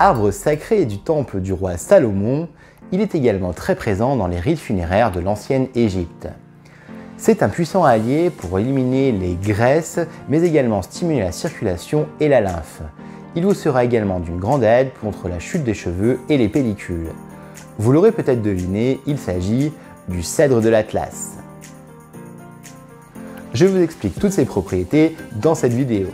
Arbre sacré du temple du roi Salomon, il est également très présent dans les rites funéraires de l'ancienne Égypte. C'est un puissant allié pour éliminer les graisses, mais également stimuler la circulation et la lymphe. Il vous sera également d'une grande aide contre la chute des cheveux et les pellicules. Vous l'aurez peut-être deviné, il s'agit du cèdre de l'Atlas. Je vous explique toutes ses propriétés dans cette vidéo.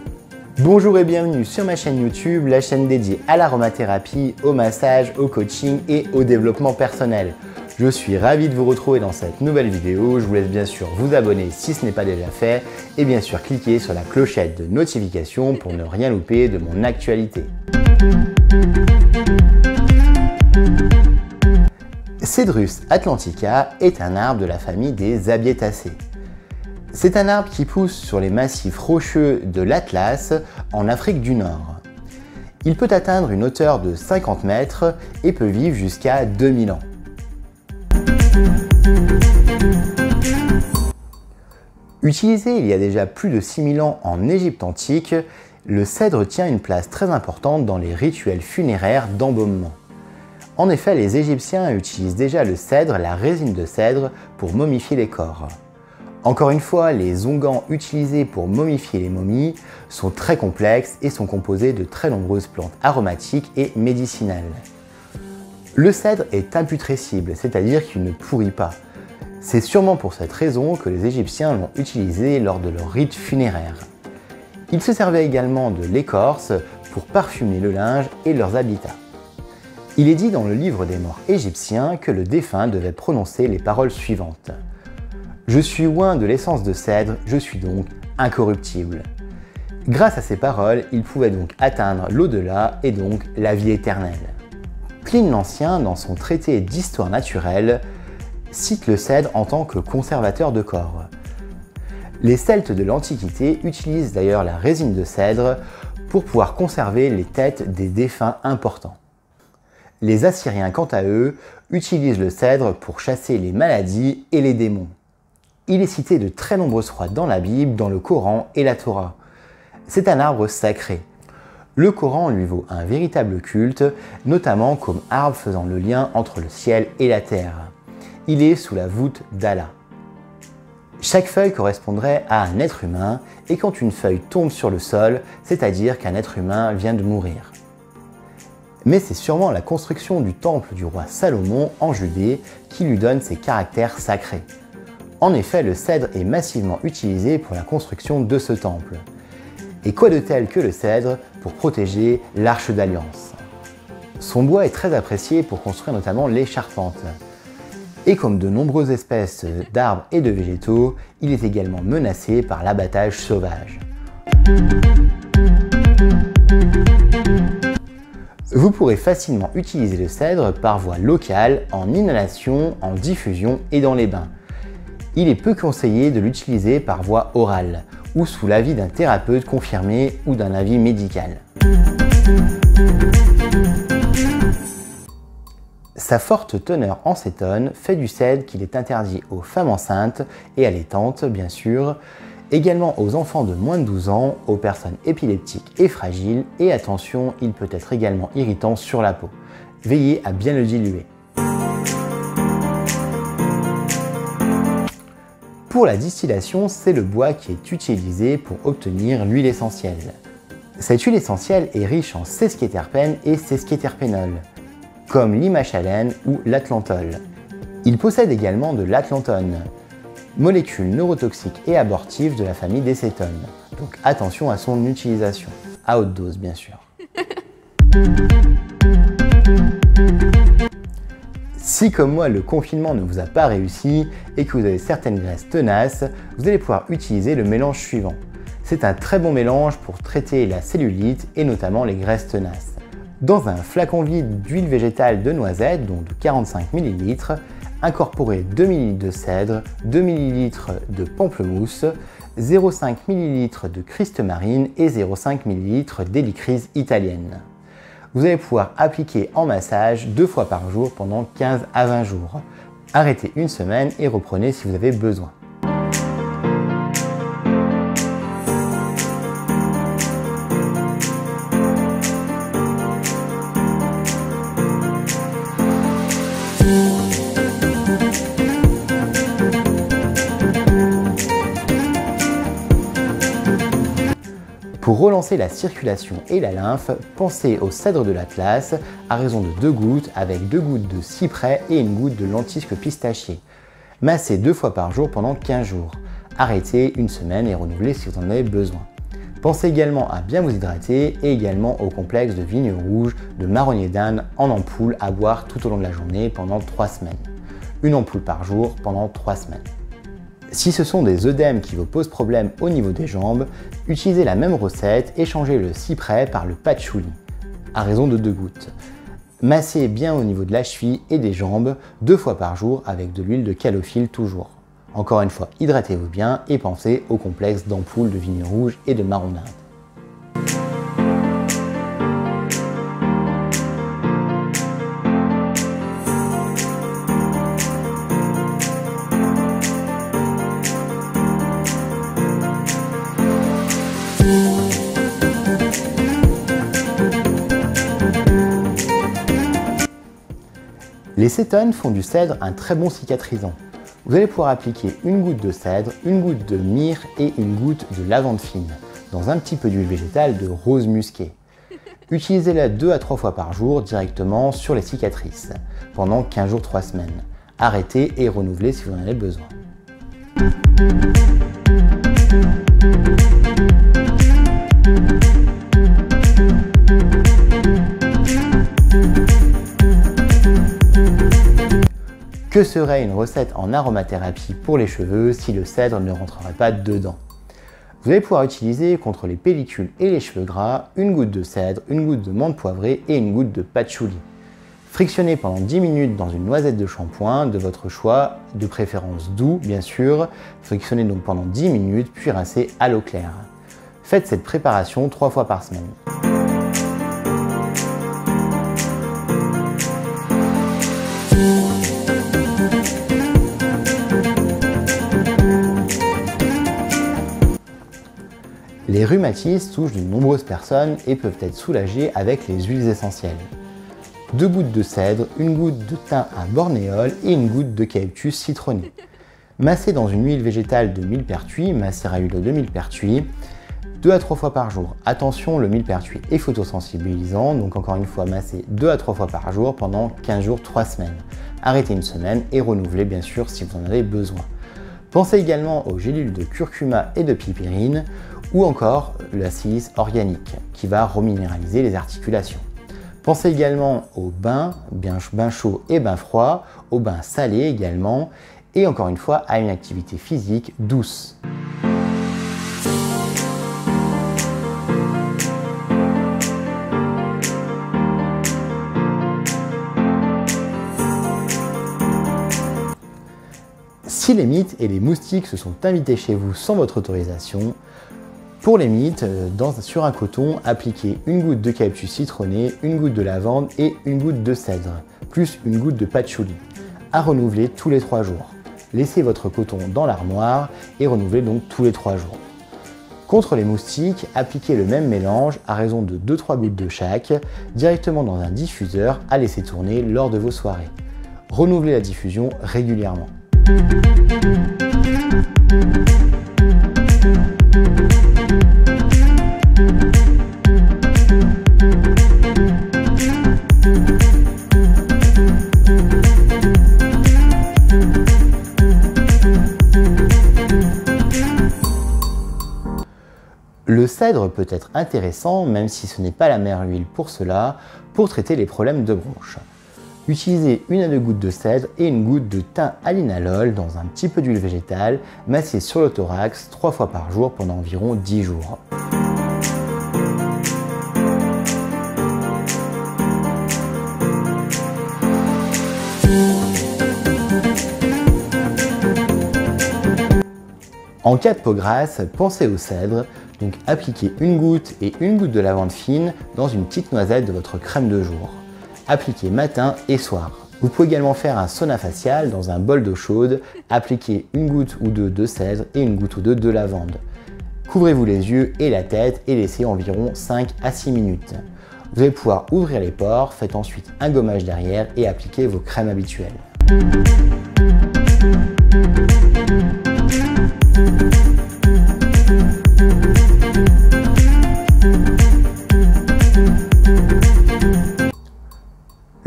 Bonjour et bienvenue sur ma chaîne YouTube, la chaîne dédiée à l'aromathérapie, au massage, au coaching et au développement personnel. Je suis ravi de vous retrouver dans cette nouvelle vidéo. Je vous laisse bien sûr vous abonner si ce n'est pas déjà fait et bien sûr cliquer sur la clochette de notification pour ne rien louper de mon actualité. Cedrus atlantica est un arbre de la famille des Abietacées. C'est un arbre qui pousse sur les massifs rocheux de l'Atlas en Afrique du Nord. Il peut atteindre une hauteur de 50 mètres et peut vivre jusqu'à 2000 ans. Utilisé il y a déjà plus de 6000 ans en Égypte antique, le cèdre tient une place très importante dans les rituels funéraires d'embaumement. En effet, les Égyptiens utilisent déjà le cèdre, la résine de cèdre, pour momifier les corps. Encore une fois, les onguents utilisés pour momifier les momies sont très complexes et sont composés de très nombreuses plantes aromatiques et médicinales. Le cèdre est imputrescible, c'est-à-dire qu'il ne pourrit pas. C'est sûrement pour cette raison que les Égyptiens l'ont utilisé lors de leurs rites funéraires. Ils se servaient également de l'écorce pour parfumer le linge et leurs habitats. Il est dit dans le livre des morts égyptiens que le défunt devait prononcer les paroles suivantes. « Je suis oint de l'essence de cèdre, je suis donc incorruptible ». Grâce à ces paroles, il pouvait donc atteindre l'au-delà et donc la vie éternelle. Pline l'Ancien, dans son traité d'histoire naturelle, cite le cèdre en tant que conservateur de corps. Les Celtes de l'Antiquité utilisent d'ailleurs la résine de cèdre pour pouvoir conserver les têtes des défunts importants. Les Assyriens, quant à eux, utilisent le cèdre pour chasser les maladies et les démons. Il est cité de très nombreuses fois dans la Bible, dans le Coran et la Torah. C'est un arbre sacré. Le Coran lui vaut un véritable culte, notamment comme arbre faisant le lien entre le ciel et la terre. Il est sous la voûte d'Allah. Chaque feuille correspondrait à un être humain, et quand une feuille tombe sur le sol, c'est-à-dire qu'un être humain vient de mourir. Mais c'est sûrement la construction du temple du roi Salomon en Judée qui lui donne ses caractères sacrés. En effet, le cèdre est massivement utilisé pour la construction de ce temple. Et quoi de tel que le cèdre pour protéger l'Arche d'Alliance. Son bois est très apprécié pour construire notamment les charpentes. Et comme de nombreuses espèces d'arbres et de végétaux, il est également menacé par l'abattage sauvage. Vous pourrez facilement utiliser le cèdre par voie locale, en inhalation, en diffusion et dans les bains. Il est peu conseillé de l'utiliser par voie orale ou sous l'avis d'un thérapeute confirmé ou d'un avis médical. Sa forte teneur en cétone fait du cèdre qu'il est interdit aux femmes enceintes et allaitantes bien sûr, également aux enfants de moins de 12 ans, aux personnes épileptiques et fragiles et attention, il peut être également irritant sur la peau. Veillez à bien le diluer. Pour la distillation, c'est le bois qui est utilisé pour obtenir l'huile essentielle. Cette huile essentielle est riche en sesquiterpènes et sesquiterpénol, comme l'imachalen ou l'atlanthol. Il possède également de l'atlantone, molécule neurotoxique et abortive de la famille des cétones. Donc attention à son utilisation, à haute dose bien sûr. Si comme moi le confinement ne vous a pas réussi et que vous avez certaines graisses tenaces, vous allez pouvoir utiliser le mélange suivant. C'est un très bon mélange pour traiter la cellulite et notamment les graisses tenaces. Dans un flacon vide d'huile végétale de noisette, donc de 45 ml, incorporez 2 ml de cèdre, 2 ml de pamplemousse, 0,5 ml de Christ marine et 0,5 ml d'hélicryse italienne. Vous allez pouvoir appliquer en massage 2 fois par jour pendant 15 à 20 jours. Arrêtez une semaine et reprenez si vous avez besoin. Pour relancer la circulation et la lymphe, pensez au cèdre de l'Atlas à raison de 2 gouttes avec 2 gouttes de cyprès et 1 goutte de lentisque pistachier. Massez 2 fois par jour pendant 15 jours. Arrêtez 1 semaine et renouvelez si vous en avez besoin. Pensez également à bien vous hydrater et également au complexe de vigne rouge de marronnier d'Inde en ampoule à boire tout au long de la journée pendant 3 semaines. 1 ampoule par jour pendant 3 semaines. Si ce sont des œdèmes qui vous posent problème au niveau des jambes, utilisez la même recette et changez le cyprès par le patchouli, à raison de 2 gouttes. Massez bien au niveau de la cheville et des jambes 2 fois par jour avec de l'huile de calophylle toujours. Encore une fois, hydratez-vous bien et pensez au complexe d'ampoules de vigne rouge et de marron d'Inde. Les cétones font du cèdre un très bon cicatrisant. Vous allez pouvoir appliquer 1 goutte de cèdre, 1 goutte de myrrhe et 1 goutte de lavande fine dans un petit peu d'huile végétale de rose musquée. Utilisez-la 2 à 3 fois par jour directement sur les cicatrices pendant 15 jours 3 semaines. Arrêtez et renouvelez si vous en avez besoin. Que serait une recette en aromathérapie pour les cheveux si le cèdre ne rentrerait pas dedans? Vous allez pouvoir utiliser contre les pellicules et les cheveux gras 1 goutte de cèdre, 1 goutte de menthe poivrée et 1 goutte de patchouli. Frictionnez pendant 10 minutes dans une noisette de shampoing de votre choix, de préférence doux bien sûr. Frictionnez donc pendant 10 minutes puis rincez à l'eau claire. Faites cette préparation 3 fois par semaine. Les rhumatismes touchent de nombreuses personnes et peuvent être soulagés avec les huiles essentielles. 2 gouttes de cèdre, 1 goutte de thym à bornéole et 1 goutte d'eucalyptus citronné. Massez dans une huile végétale de millepertuis, macérat huileux de millepertuis, 2 à 3 fois par jour. Attention, le millepertuis est photosensibilisant, donc encore une fois massez 2 à 3 fois par jour pendant 15 jours 3 semaines. Arrêtez 1 semaine et renouvelez bien sûr si vous en avez besoin. Pensez également aux gélules de curcuma et de piperine ou encore la silice organique qui va reminéraliser les articulations. Pensez également aux bains chauds et bains froids, aux bains salés également et encore une fois à une activité physique douce. Si les mites et les moustiques se sont invités chez vous sans votre autorisation, pour les mites, sur un coton, appliquez 1 goutte d'eucalyptus citronné, 1 goutte de lavande et 1 goutte de cèdre, plus 1 goutte de patchouli, à renouveler tous les 3 jours. Laissez votre coton dans l'armoire et renouvelez donc tous les 3 jours. Contre les moustiques, appliquez le même mélange à raison de 2-3 gouttes de chaque, directement dans un diffuseur à laisser tourner lors de vos soirées. Renouvelez la diffusion régulièrement. Le cèdre peut être intéressant, même si ce n'est pas la meilleure huile pour cela, pour traiter les problèmes de bronches. Utilisez 1 à 2 gouttes de cèdre et 1 goutte de thym à linalol dans un petit peu d'huile végétale, massée sur le thorax 3 fois par jour pendant environ 10 jours. En cas de peau grasse, pensez au cèdre, donc appliquez 1 goutte et 1 goutte de lavande fine dans une petite noisette de votre crème de jour. Appliquez matin et soir. Vous pouvez également faire un sauna facial dans un bol d'eau chaude, appliquez 1 goutte ou 2 de cèdre et 1 goutte ou 2 de lavande. Couvrez-vous les yeux et la tête et laissez environ 5 à 6 minutes. Vous allez pouvoir ouvrir les pores, faites ensuite un gommage derrière et appliquez vos crèmes habituelles.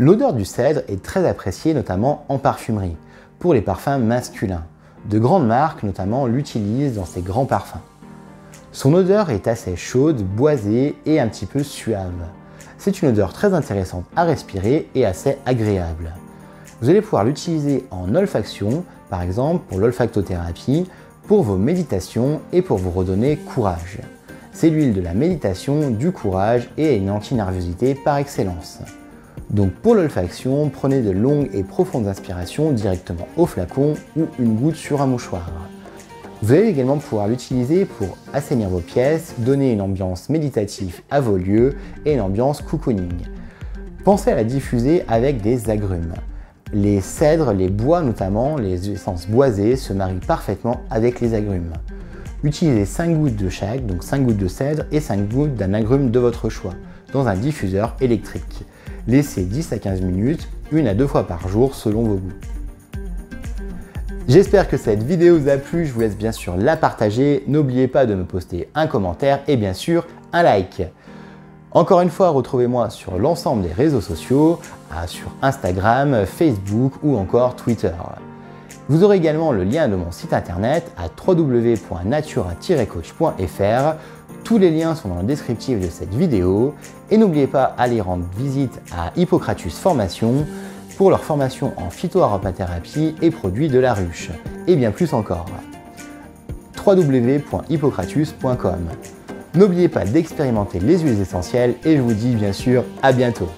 L'odeur du cèdre est très appréciée notamment en parfumerie, pour les parfums masculins. De grandes marques notamment l'utilisent dans ces grands parfums. Son odeur est assez chaude, boisée et un petit peu suave. C'est une odeur très intéressante à respirer et assez agréable. Vous allez pouvoir l'utiliser en olfaction, par exemple pour l'olfactothérapie, pour vos méditations et pour vous redonner courage. C'est l'huile de la méditation, du courage et une anti-nervosité par excellence. Donc pour l'olfaction, prenez de longues et profondes inspirations directement au flacon ou une goutte sur un mouchoir. Vous allez également pouvoir l'utiliser pour assainir vos pièces, donner une ambiance méditative à vos lieux et une ambiance cocooning. Pensez à la diffuser avec des agrumes. Les cèdres, les bois notamment, les essences boisées se marient parfaitement avec les agrumes. Utilisez 5 gouttes de chaque, donc 5 gouttes de cèdre et 5 gouttes d'un agrume de votre choix, dans un diffuseur électrique. Laissez 10 à 15 minutes, 1 à 2 fois par jour selon vos goûts. J'espère que cette vidéo vous a plu, je vous laisse bien sûr la partager. N'oubliez pas de me poster un commentaire et bien sûr un like. Encore une fois, retrouvez-moi sur l'ensemble des réseaux sociaux, sur Instagram, Facebook ou encore Twitter. Vous aurez également le lien de mon site internet à www.natura-coach.fr. Tous les liens sont dans le descriptif de cette vidéo et n'oubliez pas d'aller rendre visite à Hippocratus Formation pour leur formation en phytoaromathérapie et produits de la ruche et bien plus encore. www.hippocratus.com. N'oubliez pas d'expérimenter les huiles essentielles et je vous dis bien sûr à bientôt.